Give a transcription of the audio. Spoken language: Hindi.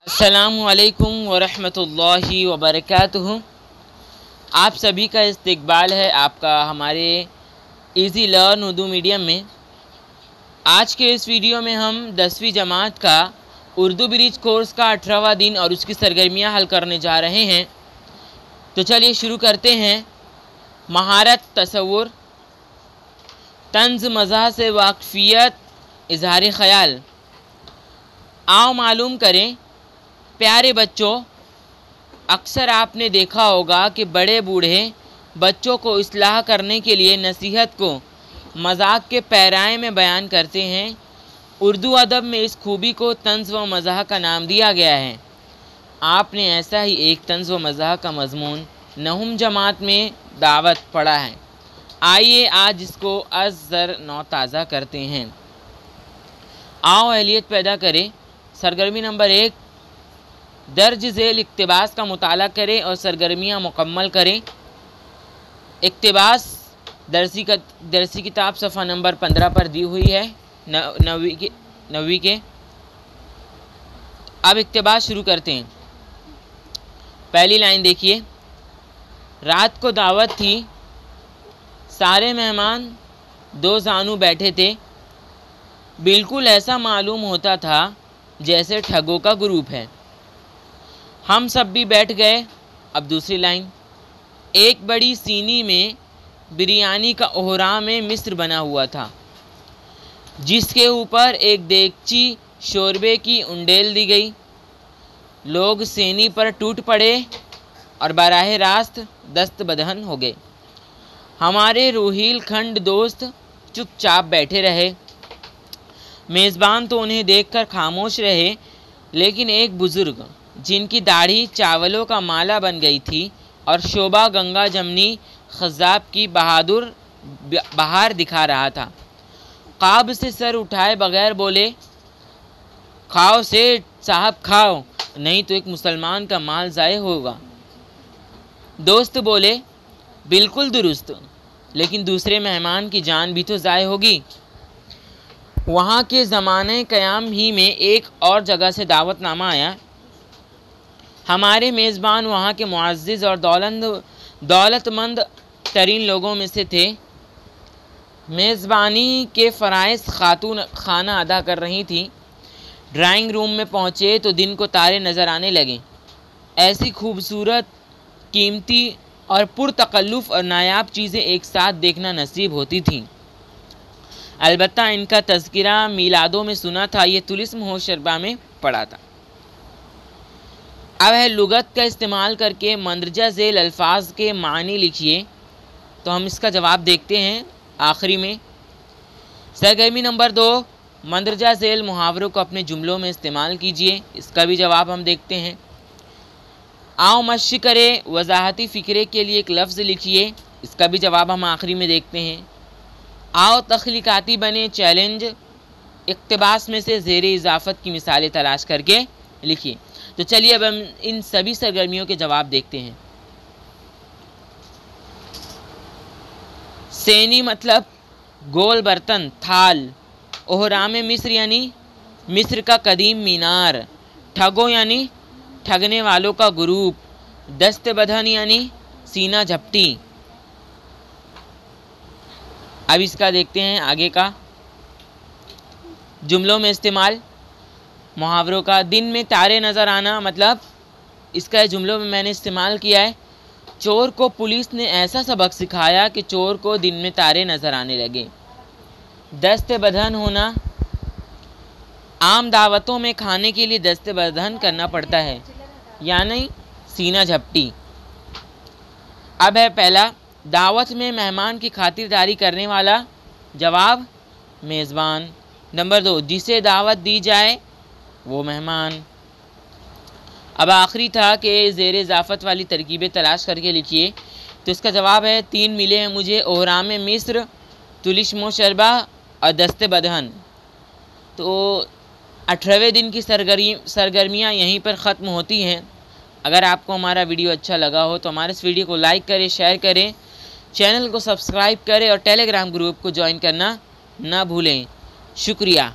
अस्सलामुअलैकुम वरहमतुल्लाहि वबरकातुहू। आप सभी का इस्तकबाल है आपका हमारे इजी लर्न उर्दू मीडियम में। आज के इस वीडियो में हम 10वीं जमात का उर्दू ब्रिज कोर्स का 18वां दिन और उसकी सरगर्मियां हल करने जा रहे हैं। तो चलिए शुरू करते हैं। महारत, तसव्वुर, तंज़, मज़ाह से वाक़फ़ियत, इज़हार ख़याल। आओ मालूम करें। प्यारे बच्चों, अक्सर आपने देखा होगा कि बड़े बूढ़े बच्चों को इस्लाह करने के लिए नसीहत को मजाक के पैराए में बयान करते हैं। उर्दू अदब में इस खूबी को तंज़ व मज़ाह का नाम दिया गया है। आपने ऐसा ही एक तंज़ व मज़ाह का मज़मून नहुम जमात में दावत पढ़ा है। आइए आज इसको अज़र नौ ताज़ा करते हैं। आओ अहलियत पैदा करें। सरगर्मी नंबर 1, दर्ज झेल इक़्तिबास का मुताला करें और सरगर्मियाँ मुकम्मल करें। इक़्तिबास दरसी किताब सफ़ा नंबर 15 पर दी हुई है, नवी के। अब इक़्तिबास शुरू करते हैं। पहली लाइन देखिए। रात को दावत थी, सारे मेहमान दो जानू बैठे थे। बिल्कुल ऐसा मालूम होता था जैसे ठगों का ग्रुप है। हम सब भी बैठ गए। अब दूसरी लाइन। एक बड़ी सीनी में बिरयानी का ओहरा में मिस्र बना हुआ था, जिसके ऊपर एक देगची शोरबे की उंडेल दी गई। लोग सेनी पर टूट पड़े और बराह रास्त दस्त बदहन हो गए। हमारे रूहील खंड दोस्त चुपचाप बैठे रहे। मेज़बान तो उन्हें देखकर खामोश रहे, लेकिन एक बुज़ुर्ग जिनकी दाढ़ी चावलों का माला बन गई थी और शोभा गंगा जमनी खज़ाब की बहार दिखा रहा था, क़ाब से सर उठाए बगैर बोले, खाओ सेठ साहब खाओ, नहीं तो एक मुसलमान का माल ज़ाय होगा। दोस्त बोले, बिल्कुल दुरुस्त, लेकिन दूसरे मेहमान की जान भी तो ज़ाय होगी। वहाँ के ज़माने क़याम ही में एक और जगह से दावतनामा आया। हमारे मेज़बान वहाँ के मुअज़्ज़िज़ और दौलतमंद तरीन लोगों में से थे। मेज़बानी के फ़राइज़ खातून खाना अदा कर रही थी। ड्राइंग रूम में पहुँचे तो दिन को तारे नज़र आने लगे। ऐसी खूबसूरत, कीमती और पुरतकल्लुफ़ और नायाब चीज़ें एक साथ देखना नसीब होती थीं। अलबत्ता इनका तज़किरा मीलादों में सुना था, ये तुलिस्म होशरबा में पढ़ा था। अब है लुगत का इस्तेमाल करके मंदरजा झेल अल्फाज के मानी लिखिए। तो हम इसका जवाब देखते हैं आखिरी में। सरगर्मी नंबर 2, मंदरजा झेल मुहावरों को अपने जुमलों में इस्तेमाल कीजिए। इसका भी जवाब हम देखते हैं। आओ मश्क करें, वजाहती फ़िक्रे के लिए एक लफ्ज़ लिखिए। इसका भी जवाब हम आखिरी में देखते हैं। आओ तख्लीकाती बने, चैलेंज इक़्तिबास में से ज़ेर इजाफ़त की मिसालें तलाश करके लिखिए। तो चलिए अब हम इन सभी सरगर्मियों के जवाब देखते हैं। सेनी मतलब गोल बर्तन, थाल। ओहराम मिस्र यानी मिस्र का कदीम मीनार। ठगो यानी ठगने वालों का ग्रुप। दस्त बदहन यानी सीना झपटी। अब इसका देखते हैं आगे का। जुमलों में इस्तेमाल मुहावरों का। दिन में तारे नज़र आना मतलब इसका जुमलों में मैंने इस्तेमाल किया है। चोर को पुलिस ने ऐसा सबक सिखाया कि चोर को दिन में तारे नज़र आने लगे। दस्त बदहन होना, आम दावतों में खाने के लिए दस्त बदहन करना पड़ता है, यानी सीना झपटी। अब है पहला, दावत में मेहमान की खातिरदारी करने वाला। जवाब मेज़बान। नंबर 2, जिसे दावत दी जाए वो मेहमान। अब आखिरी था कि ज़ेर इजाफ़त वाली तरकीबें तलाश करके लिखिए। तो इसका जवाब है 3 मिले हैं मुझे, ओहराम मिस्र, तुलिस्म शरबा और दस्त बदहन। तो 18वें दिन की सरगर्मियाँ यहीं पर ख़त्म होती हैं। अगर आपको हमारा वीडियो अच्छा लगा हो तो हमारे इस वीडियो को लाइक करें, शेयर करें, चैनल को सब्सक्राइब करें और टेलीग्राम ग्रुप को ज्वाइन करना ना भूलें। शुक्रिया।